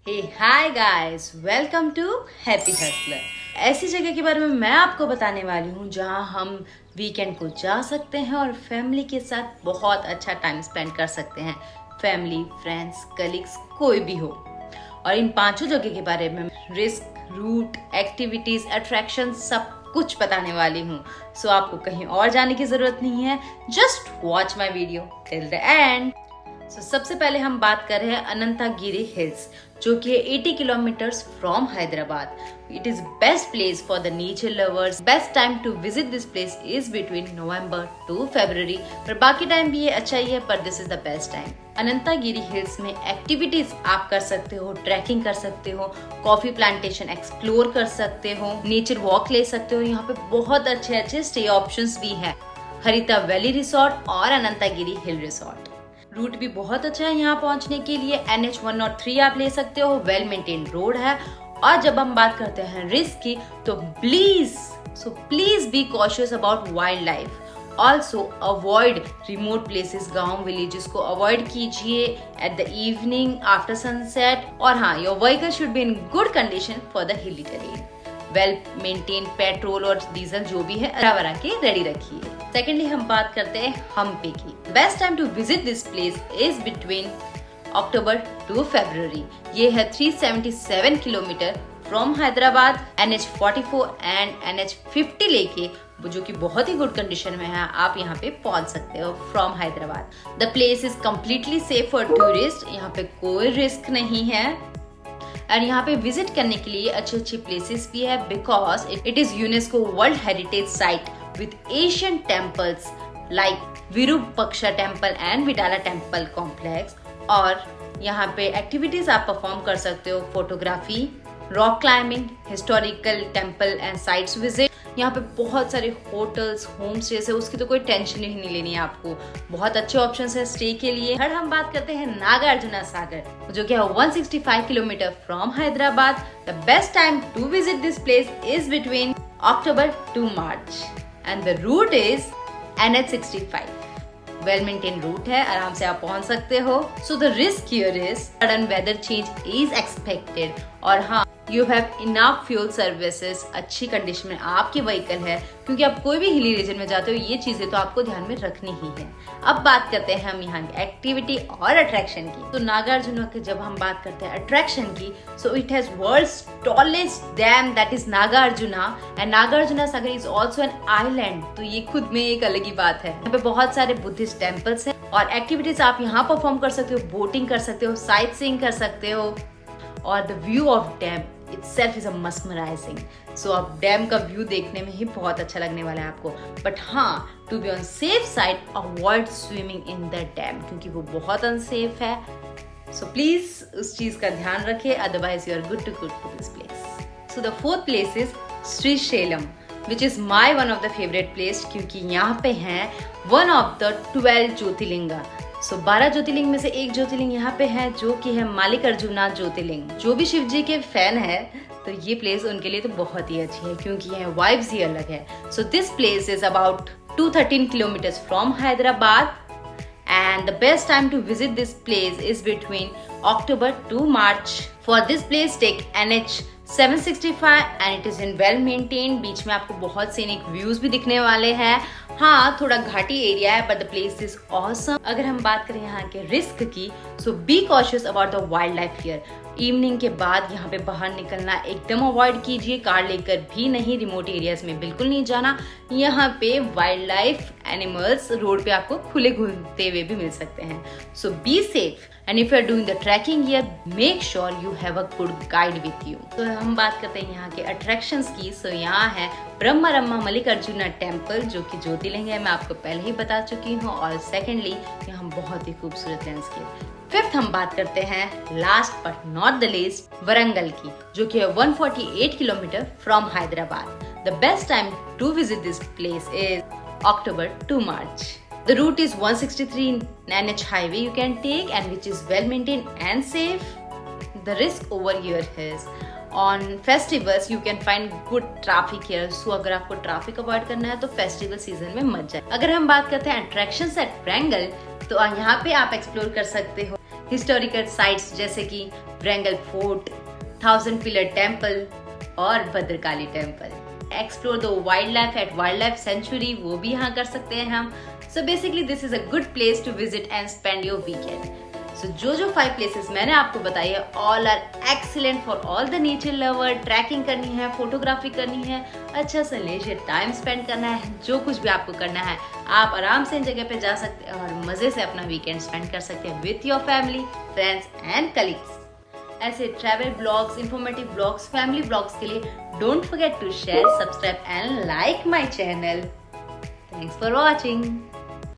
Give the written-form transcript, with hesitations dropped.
Hey hi guys, welcome to happy hustler. ऐसी जगह के बारे में मैं आपको बताने वाली हूँ जहाँ हम वीकेंड को जा सकते हैं और फैमिली के साथ बहुत अच्छा टाइम स्पेंड कर सकते हैं। फैमिली, फ्रेंड्स, कलीग्स, कोई भी हो। और इन पांचों जगह के बारे में रिस्क, रूट, एक्टिविटीज, अट्रैक्शन सब कुछ बताने वाली हूँ। सो आपको कहीं और जाने की जरूरत नहीं है, just watch my video till the end. सबसे पहले हम बात कर रहे हैं अनंतागिरी हिल्स, जो कि 80 kilometres from Hyderabad. It is best place for the nature lovers. Best time to visit this place is between November to February. पर बाकी टाइम भी ये अच्छा ही है, पर this is the best time. Anantagiri hills में एक्टिविटीज आप कर सकते हो, ट्रैकिंग कर सकते हो, कॉफी प्लांटेशन एक्सप्लोर कर सकते हो, नेचर वॉक ले सकते हो। यहाँ पे बहुत अच्छे अच्छे स्टे ऑप्शंस भी है, हरिता वैली रिसोर्ट और अनंतागिरी हिल रिसोर्ट। रूट भी बहुत अच्छा है यहाँ पहुँचने के लिए। NH 103 आप ले सकते हो, वेल मेंटेन रोड है। और जब हम बात करते हैं रिस्क की, तो please be cautious about wild life. Also avoid remote places, गांव, विलेजेस को अवॉइड कीजिए at the evening after sunset. और हाँ, your vehicle should be in good condition for the hilly terrain. Well maintain petrol और diesel जो भी है बरा के रेडी रखिए। सेकेंडली हम बात करते हैं हम्पी की। Best time to visit this place is between October to February. ये है 377 kilometre from Hyderabad. NH 44 and NH 50 लेके, जो कि बहुत ही गुड कंडीशन में है, आप यहाँ पे पहुंच सकते हो from Hyderabad. The place is completely safe for tourist. यहाँ पे कोई रिस्क नहीं है और यहाँ पे विजिट करने के लिए अच्छे अच्छे प्लेसेस भी है, because it is UNESCO world heritage site with ancient temples like Virupaksha temple and Vittala temple complex. और यहाँ पे एक्टिविटीज आप परफॉर्म कर सकते हो, photography, rock climbing, historical temple and sites visit. यहाँ पे बहुत सारे होटल्स, होम स्टेज है, उसकी तो कोई टेंशन ही नहीं लेनी है आपको। बहुत अच्छे ऑप्शंस है स्टे के लिए। थर्ड हम बात करते हैं नागार्जुना सागर, जो कि है 165 kilometre from Hyderabad. The best time to visit this place is between October to March and the route is NH 65. Well maintained route है, आराम से आप पहुंच सकते हो। So the risk here is sudden weather change is expected। और हाँ, you have enough fuel services, अच्छी कंडीशन में आपकी व्हीकल है, क्योंकि आप कोई भी हिली रीजन में जाते हो, ये चीजें तो आपको ध्यान में रखनी ही है। अब बात करते हैं हम यहाँ की एक्टिविटी और अट्रैक्शन की। तो नागार्जुना की जब हम बात करते हैं अट्रैक्शन की, so it has world's tallest dam, that is Nagarjuna. And Nagarjuna Sagar is also an island, तो ये खुद में एक अलग ही बात है। यहाँ पे बहुत सारे बुद्धिस्ट टेम्पल्स हैं और एक्टिविटीज आप यहाँ परफॉर्म कर सकते हो, बोटिंग कर सकते हो, साइट सीइंग कर सकते हो। और the view of dam itself is a mesmerizing। So अब डैम का व्यू देखने में ही बहुत अच्छा लगने वाला है आपको। बट हाँ, to be on safe side, avoid swimming in the dam, क्योंकि वो बहुत अनसेफ है। सो प्लीज उस चीज का ध्यान रखिए, otherwise you are good to this place. So the fourth place is Srisailam, which is my one of the favourite place, क्योंकि यहाँ पे है one of the 12 Jyotirlinga. 12 Jyotirlinga में से एक ज्योतिर्लिंग यहाँ पे है, जो कि है मल्लिकार्जुना ज्योतिर्लिंग। जो भी शिव जी के फैन है, तो ये प्लेस उनके लिए तो बहुत ही अच्छी है, क्योंकि यहाँ वाइब्स ही अलग है। So this place is about 213 kilometres from Hyderabad. And the best time to visit this place is between October to March. For this place, take NH 765 and it is in well maintained। बीच में आपको बहुत scenic views भी दिखने वाले हैं। हाँ, थोड़ा घाटी एरिया है, but the place is awesome. अगर हम बात करें यहाँ के रिस्क की, so be cautious about the wildlife here. Evening के बाद यहाँ पे बाहर निकलना एकदम अवॉइड कीजिए, कार लेकर भी नहीं, रिमोट एरियाज में बिल्कुल नहीं जाना। यहाँ पे वाइल्ड लाइफ एनिमल्स रोड पे आपको खुले घूमते हुए भी मिल सकते हैं। So be safe and if you are doing the trekking here, make sure you have a good guide with you. तो हम बात करते हैं यहाँ के अट्रैक्शंस की। सो यहाँ है ब्रह्मरम्मा मल्लिकार्जुना टेम्पल, जो कि ज्योतिर्लिंग है, मैं आपको पहले ही बता चुकी हूँ। और सेकेंडली यहाँ बहुत ही खूबसूरत लैंडस्केप। फिफ्थ हम बात करते हैं, last but not the least, Warangal की, जो कि है 148 kilometre from Hyderabad. The best time to visit this place is October to March. The route is 163 NH highway you can take, and which is well maintained and safe. The risk over here is on festivals you can find good traffic here. So अगर आपको traffic avoid करना है तो festival season में मत जाए। अगर हम बात करते हैं अट्रैक्शंस एट वरंगल, तो यहाँ पे आप एक्सप्लोर कर सकते हो हिस्टोरिकल साइट्स जैसे कि वरंगल फोर्ट, 1000 पिलर टेम्पल और Bhadrakali temple. Explore the wildlife at wildlife sanctuary, वो भी यहाँ कर सकते हैं हम। So basically this is a good place to visit and spend your weekend. So जो 5 प्लेसेस मैंने आपको बताई है, all are excellent for all the nature lover. Trekking करनी है, फोटोग्राफी करनी है, अच्छा सा लेजर टाइम स्पेंड करना है, जो कुछ भी आपको करना है आप आराम से इन जगह पे जा सकते हैं और मजे से अपना वीकेंड स्पेंड कर सकते हैं with your family, friends and colleagues. ऐसे travel blogs, informative blogs, family blogs के लिए don't forget to share, subscribe and like my channel. Thanks for watching.